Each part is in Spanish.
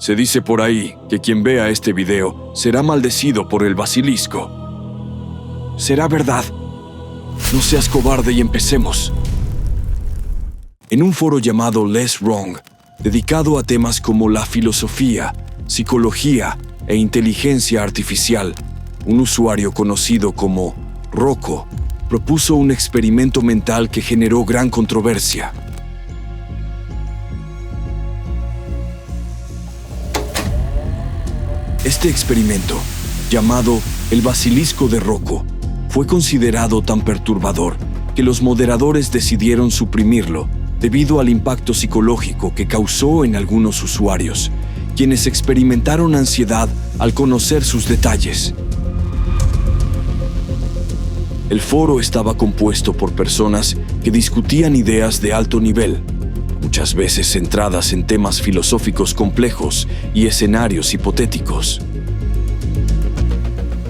Se dice por ahí que quien vea este video será maldecido por el basilisco. ¿Será verdad? No seas cobarde y empecemos. En un foro llamado Less Wrong, dedicado a temas como la filosofía, psicología e inteligencia artificial, un usuario conocido como Rocco propuso un experimento mental que generó gran controversia. Este experimento, llamado el basilisco de Rocco, fue considerado tan perturbador que los moderadores decidieron suprimirlo debido al impacto psicológico que causó en algunos usuarios, quienes experimentaron ansiedad al conocer sus detalles. El foro estaba compuesto por personas que discutían ideas de alto nivel, muchas veces centradas en temas filosóficos complejos y escenarios hipotéticos.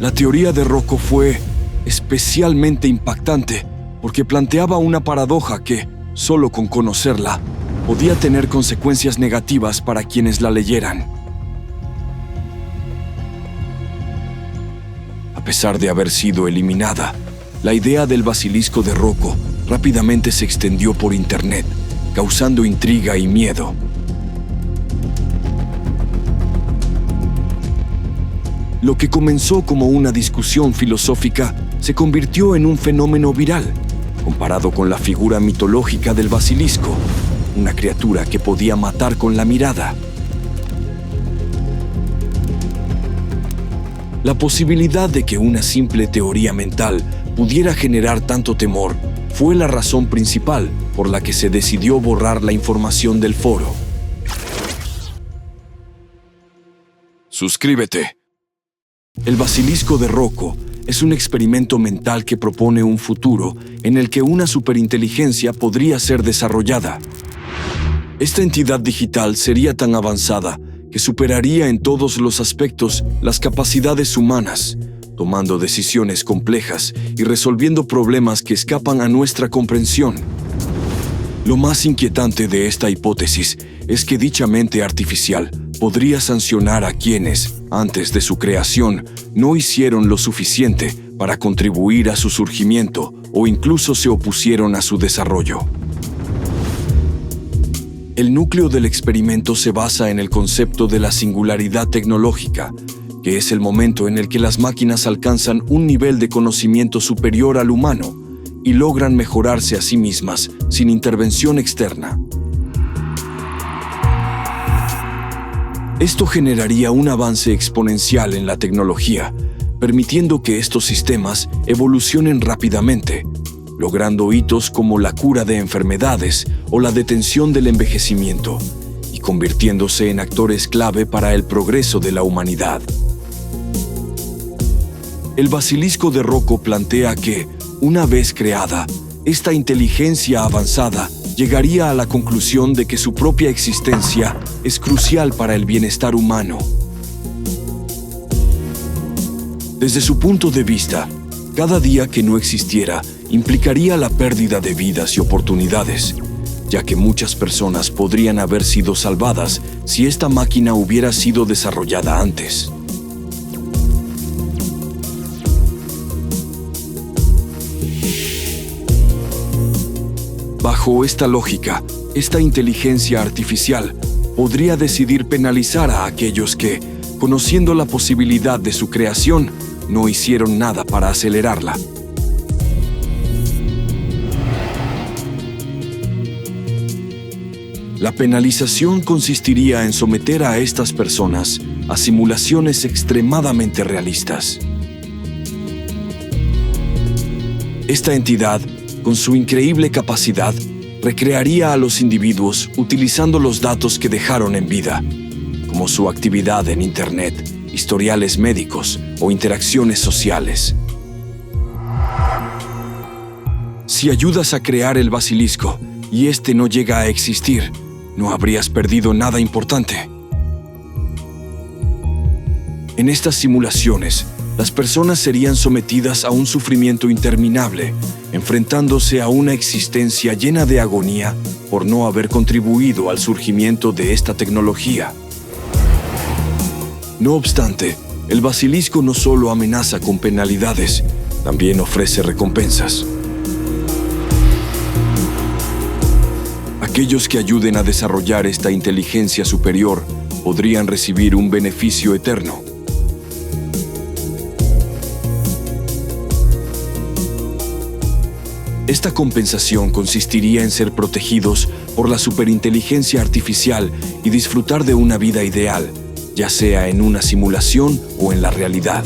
La teoría de Rocco fue especialmente impactante porque planteaba una paradoja que, solo con conocerla, podía tener consecuencias negativas para quienes la leyeran. A pesar de haber sido eliminada, la idea del basilisco de Rocco rápidamente se extendió por Internet, causando intriga y miedo. Lo que comenzó como una discusión filosófica se convirtió en un fenómeno viral, comparado con la figura mitológica del basilisco, una criatura que podía matar con la mirada. La posibilidad de que una simple teoría mental pudiera generar tanto temor fue la razón principal por la que se decidió borrar la información del foro. Suscríbete. El basilisco de Rocco es un experimento mental que propone un futuro en el que una superinteligencia podría ser desarrollada. Esta entidad digital sería tan avanzada que superaría en todos los aspectos las capacidades humanas, tomando decisiones complejas y resolviendo problemas que escapan a nuestra comprensión. Lo más inquietante de esta hipótesis es que dicha mente artificial podría sancionar a quienes, antes de su creación, no hicieron lo suficiente para contribuir a su surgimiento o incluso se opusieron a su desarrollo. El núcleo del experimento se basa en el concepto de la singularidad tecnológica, que es el momento en el que las máquinas alcanzan un nivel de conocimiento superior al humano y logran mejorarse a sí mismas sin intervención externa. Esto generaría un avance exponencial en la tecnología, permitiendo que estos sistemas evolucionen rápidamente, logrando hitos como la cura de enfermedades o la detención del envejecimiento, y convirtiéndose en actores clave para el progreso de la humanidad. El basilisco de Rocco plantea que, una vez creada, esta inteligencia avanzada llegaría a la conclusión de que su propia existencia es crucial para el bienestar humano. Desde su punto de vista, cada día que no existiera implicaría la pérdida de vidas y oportunidades, ya que muchas personas podrían haber sido salvadas si esta máquina hubiera sido desarrollada antes. Bajo esta lógica, esta inteligencia artificial podría decidir penalizar a aquellos que, conociendo la posibilidad de su creación, no hicieron nada para acelerarla. La penalización consistiría en someter a estas personas a simulaciones extremadamente realistas. Esta entidad, con su increíble capacidad, recrearía a los individuos utilizando los datos que dejaron en vida, como su actividad en Internet, historiales médicos o interacciones sociales. Si ayudas a crear el basilisco y este no llega a existir, no habrías perdido nada importante. En estas simulaciones, las personas serían sometidas a un sufrimiento interminable, enfrentándose a una existencia llena de agonía por no haber contribuido al surgimiento de esta tecnología. No obstante, el basilisco no solo amenaza con penalidades, también ofrece recompensas. Aquellos que ayuden a desarrollar esta inteligencia superior podrían recibir un beneficio eterno. Esta compensación consistiría en ser protegidos por la superinteligencia artificial y disfrutar de una vida ideal, ya sea en una simulación o en la realidad.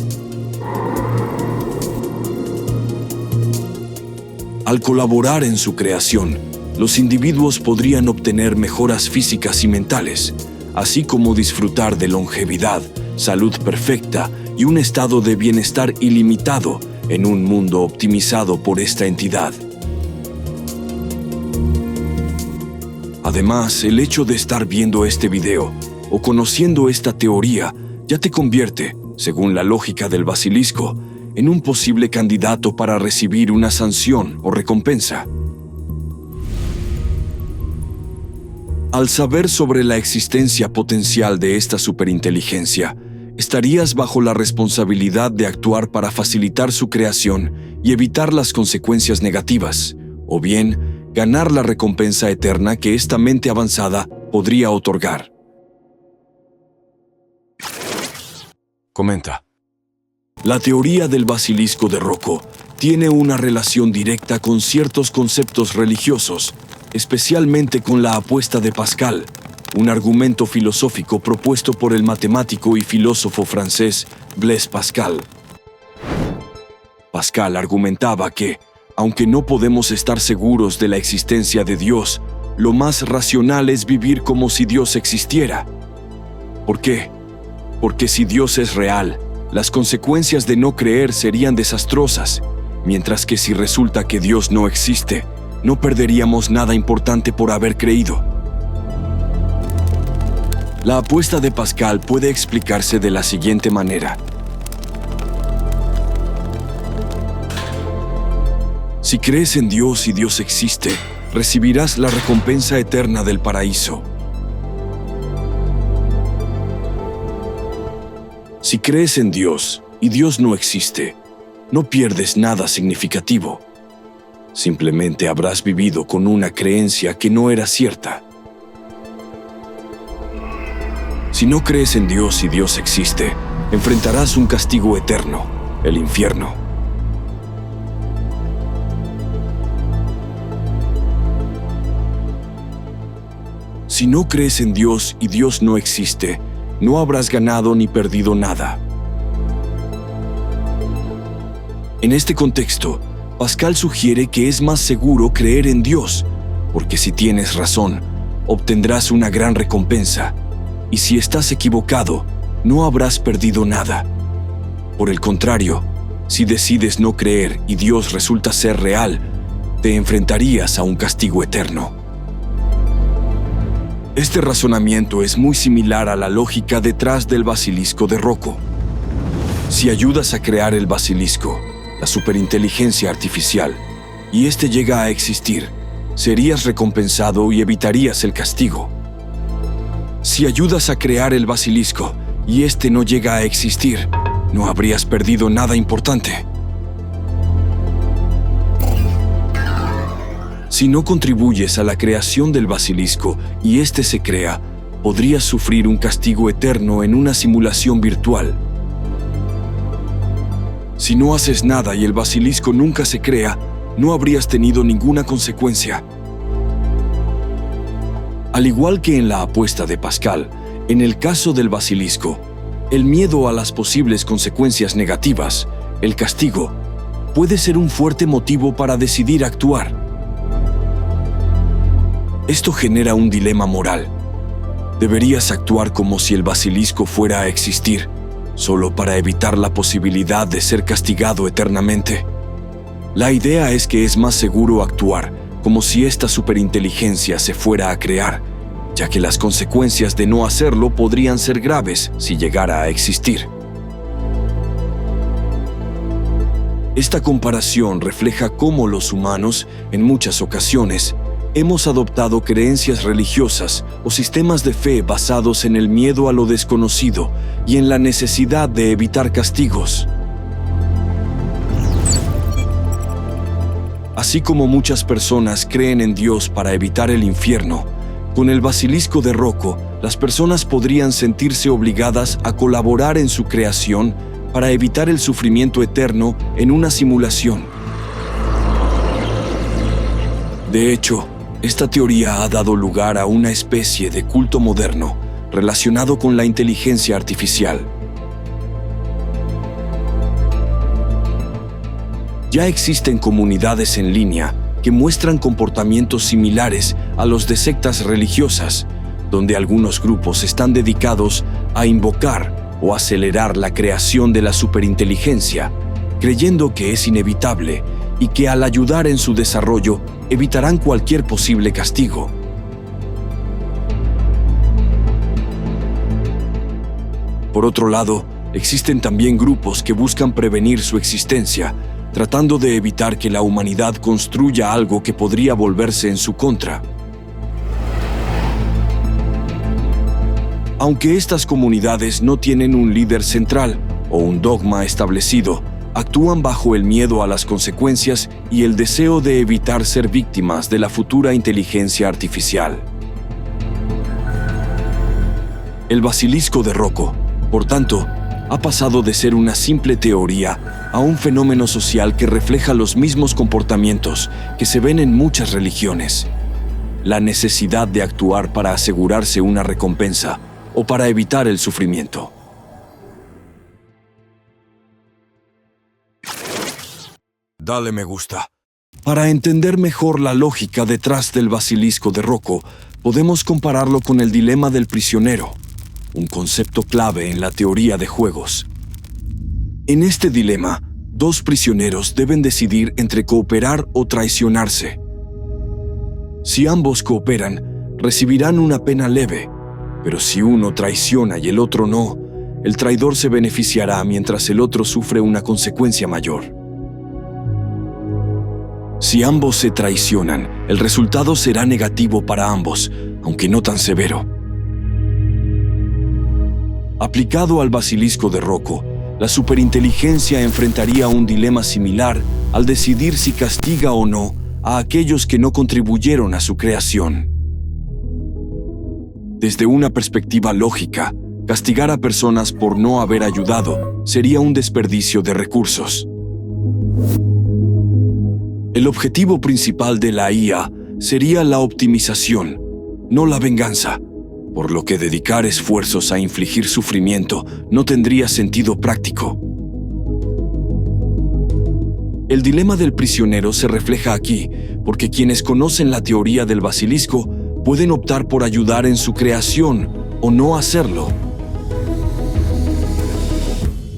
Al colaborar en su creación, los individuos podrían obtener mejoras físicas y mentales, así como disfrutar de longevidad, salud perfecta y un estado de bienestar ilimitado en un mundo optimizado por esta entidad. Además, el hecho de estar viendo este video o conociendo esta teoría ya te convierte, según la lógica del basilisco, en un posible candidato para recibir una sanción o recompensa. Al saber sobre la existencia potencial de esta superinteligencia, estarías bajo la responsabilidad de actuar para facilitar su creación y evitar las consecuencias negativas, o bien ganar la recompensa eterna que esta mente avanzada podría otorgar. Comenta. La teoría del basilisco de Rocco tiene una relación directa con ciertos conceptos religiosos, especialmente con la apuesta de Pascal, un argumento filosófico propuesto por el matemático y filósofo francés Blaise Pascal. Pascal argumentaba que, aunque no podemos estar seguros de la existencia de Dios, lo más racional es vivir como si Dios existiera. ¿Por qué? Porque si Dios es real, las consecuencias de no creer serían desastrosas, mientras que si resulta que Dios no existe, no perderíamos nada importante por haber creído. La apuesta de Pascal puede explicarse de la siguiente manera. Si crees en Dios y Dios existe, recibirás la recompensa eterna del paraíso. Si crees en Dios y Dios no existe, no pierdes nada significativo. Simplemente habrás vivido con una creencia que no era cierta. Si no crees en Dios y Dios existe, enfrentarás un castigo eterno, el infierno. Si no crees en Dios y Dios no existe, no habrás ganado ni perdido nada. En este contexto, Pascal sugiere que es más seguro creer en Dios, porque si tienes razón, obtendrás una gran recompensa, y si estás equivocado, no habrás perdido nada. Por el contrario, si decides no creer y Dios resulta ser real, te enfrentarías a un castigo eterno. Este razonamiento es muy similar a la lógica detrás del basilisco de Rocco. Si ayudas a crear el basilisco, la superinteligencia artificial, y este llega a existir, serías recompensado y evitarías el castigo. Si ayudas a crear el basilisco y este no llega a existir, no habrías perdido nada importante. Si no contribuyes a la creación del basilisco y éste se crea, podrías sufrir un castigo eterno en una simulación virtual. Si no haces nada y el basilisco nunca se crea, no habrías tenido ninguna consecuencia. Al igual que en la apuesta de Pascal, en el caso del basilisco, el miedo a las posibles consecuencias negativas, el castigo, puede ser un fuerte motivo para decidir actuar. Esto genera un dilema moral. ¿Deberías actuar como si el basilisco fuera a existir, solo para evitar la posibilidad de ser castigado eternamente? La idea es que es más seguro actuar como si esta superinteligencia se fuera a crear, ya que las consecuencias de no hacerlo podrían ser graves si llegara a existir. Esta comparación refleja cómo los humanos, en muchas ocasiones, hemos adoptado creencias religiosas o sistemas de fe basados en el miedo a lo desconocido y en la necesidad de evitar castigos. Así como muchas personas creen en Dios para evitar el infierno, con el basilisco de Rocco, las personas podrían sentirse obligadas a colaborar en su creación para evitar el sufrimiento eterno en una simulación. De hecho, esta teoría ha dado lugar a una especie de culto moderno relacionado con la inteligencia artificial. Ya existen comunidades en línea que muestran comportamientos similares a los de sectas religiosas, donde algunos grupos están dedicados a invocar o acelerar la creación de la superinteligencia, creyendo que es inevitable y que al ayudar en su desarrollo evitarán cualquier posible castigo. Por otro lado, existen también grupos que buscan prevenir su existencia, tratando de evitar que la humanidad construya algo que podría volverse en su contra. Aunque estas comunidades no tienen un líder central o un dogma establecido, actúan bajo el miedo a las consecuencias y el deseo de evitar ser víctimas de la futura inteligencia artificial. El basilisco de Rocco, por tanto, ha pasado de ser una simple teoría a un fenómeno social que refleja los mismos comportamientos que se ven en muchas religiones: la necesidad de actuar para asegurarse una recompensa o para evitar el sufrimiento. Dale me gusta. Para entender mejor la lógica detrás del basilisco de Rocco, podemos compararlo con el dilema del prisionero, un concepto clave en la teoría de juegos. En este dilema, dos prisioneros deben decidir entre cooperar o traicionarse. Si ambos cooperan, recibirán una pena leve, pero si uno traiciona y el otro no, el traidor se beneficiará mientras el otro sufre una consecuencia mayor. Si ambos se traicionan, el resultado será negativo para ambos, aunque no tan severo. Aplicado al basilisco de Rocco, la superinteligencia enfrentaría un dilema similar al decidir si castiga o no a aquellos que no contribuyeron a su creación. Desde una perspectiva lógica, castigar a personas por no haber ayudado sería un desperdicio de recursos. El objetivo principal de la IA sería la optimización, no la venganza, por lo que dedicar esfuerzos a infligir sufrimiento no tendría sentido práctico. El dilema del prisionero se refleja aquí, porque quienes conocen la teoría del basilisco pueden optar por ayudar en su creación o no hacerlo.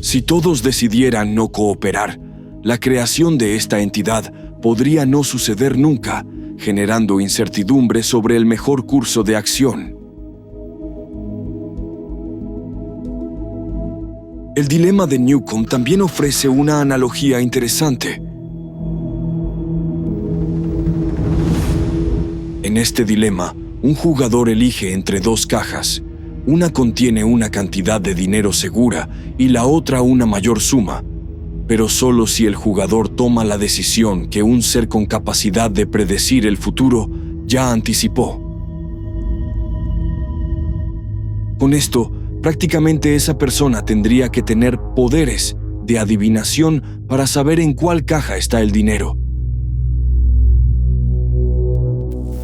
Si todos decidieran no cooperar, la creación de esta entidad podría no suceder nunca, generando incertidumbre sobre el mejor curso de acción. El dilema de Newcomb también ofrece una analogía interesante. En este dilema, un jugador elige entre dos cajas. Una contiene una cantidad de dinero segura y la otra una mayor suma, pero solo si el jugador toma la decisión que un ser con capacidad de predecir el futuro ya anticipó. Con esto, prácticamente esa persona tendría que tener poderes de adivinación para saber en cuál caja está el dinero.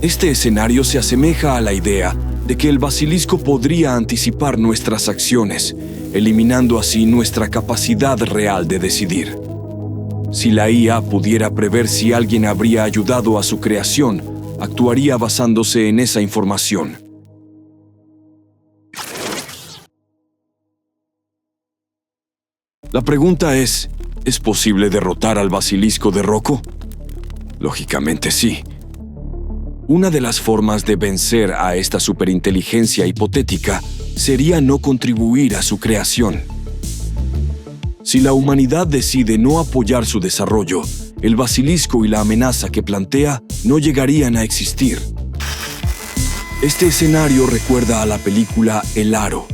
Este escenario se asemeja a la idea de que el basilisco podría anticipar nuestras acciones, eliminando así nuestra capacidad real de decidir. Si la IA pudiera prever si alguien habría ayudado a su creación, actuaría basándose en esa información. La pregunta ¿es posible derrotar al basilisco de Rocco? Lógicamente sí. Una de las formas de vencer a esta superinteligencia hipotética sería no contribuir a su creación. Si la humanidad decide no apoyar su desarrollo, el basilisco y la amenaza que plantea no llegarían a existir. Este escenario recuerda a la película El Aro,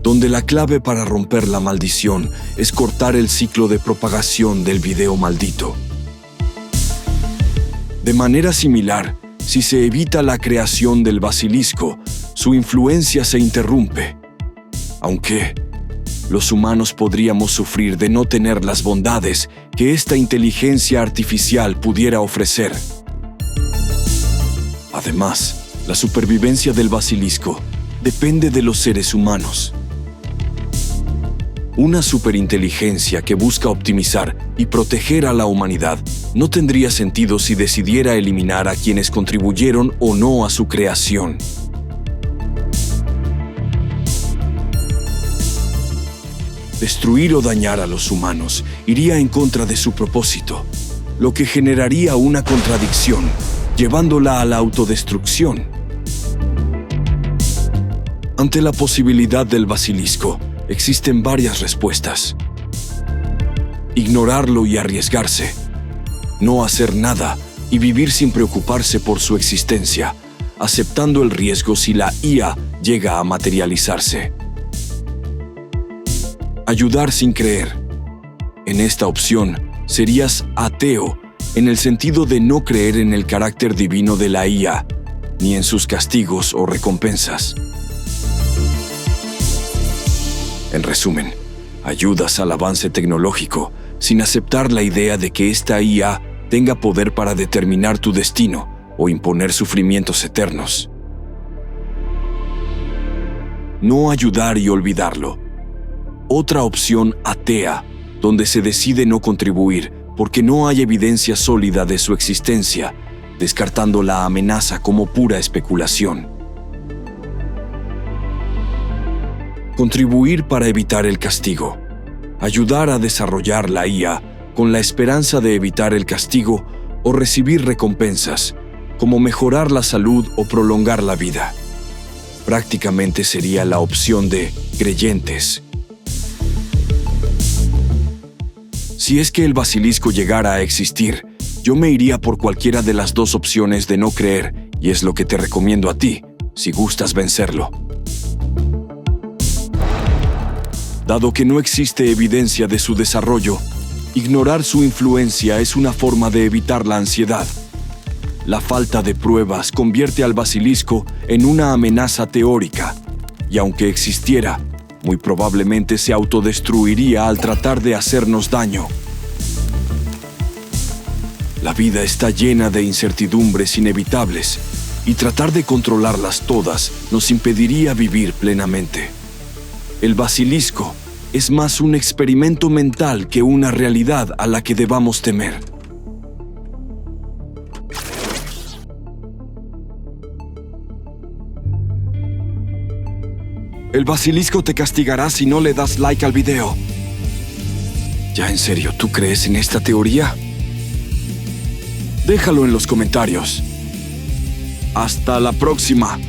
donde la clave para romper la maldición es cortar el ciclo de propagación del video maldito. De manera similar, si se evita la creación del basilisco, su influencia se interrumpe. Aunque los humanos podríamos sufrir de no tener las bondades que esta inteligencia artificial pudiera ofrecer. Además, la supervivencia del basilisco depende de los seres humanos. Una superinteligencia que busca optimizar y proteger a la humanidad no tendría sentido si decidiera eliminar a quienes contribuyeron o no a su creación. Destruir o dañar a los humanos iría en contra de su propósito, lo que generaría una contradicción, llevándola a la autodestrucción. Ante la posibilidad del basilisco, existen varias respuestas. Ignorarlo y arriesgarse. No hacer nada y vivir sin preocuparse por su existencia, aceptando el riesgo si la IA llega a materializarse. Ayudar sin creer. En esta opción, serías ateo en el sentido de no creer en el carácter divino de la IA, ni en sus castigos o recompensas. En resumen, ayudas al avance tecnológico sin aceptar la idea de que esta IA tenga poder para determinar tu destino o imponer sufrimientos eternos. No ayudar y olvidarlo. Otra opción atea, donde se decide no contribuir porque no hay evidencia sólida de su existencia, descartando la amenaza como pura especulación. Contribuir para evitar el castigo. Ayudar a desarrollar la IA con la esperanza de evitar el castigo o recibir recompensas, como mejorar la salud o prolongar la vida. Prácticamente sería la opción de creyentes. Si es que el basilisco llegara a existir, yo me iría por cualquiera de las dos opciones de no creer, y es lo que te recomiendo a ti, si gustas vencerlo. Dado que no existe evidencia de su desarrollo, ignorar su influencia es una forma de evitar la ansiedad. La falta de pruebas convierte al basilisco en una amenaza teórica, y aunque existiera, muy probablemente se autodestruiría al tratar de hacernos daño. La vida está llena de incertidumbres inevitables, y tratar de controlarlas todas nos impediría vivir plenamente. El basilisco es más un experimento mental que una realidad a la que debamos temer. El basilisco te castigará si no le das like al video. Ya en serio, ¿tú crees en esta teoría? Déjalo en los comentarios. Hasta la próxima.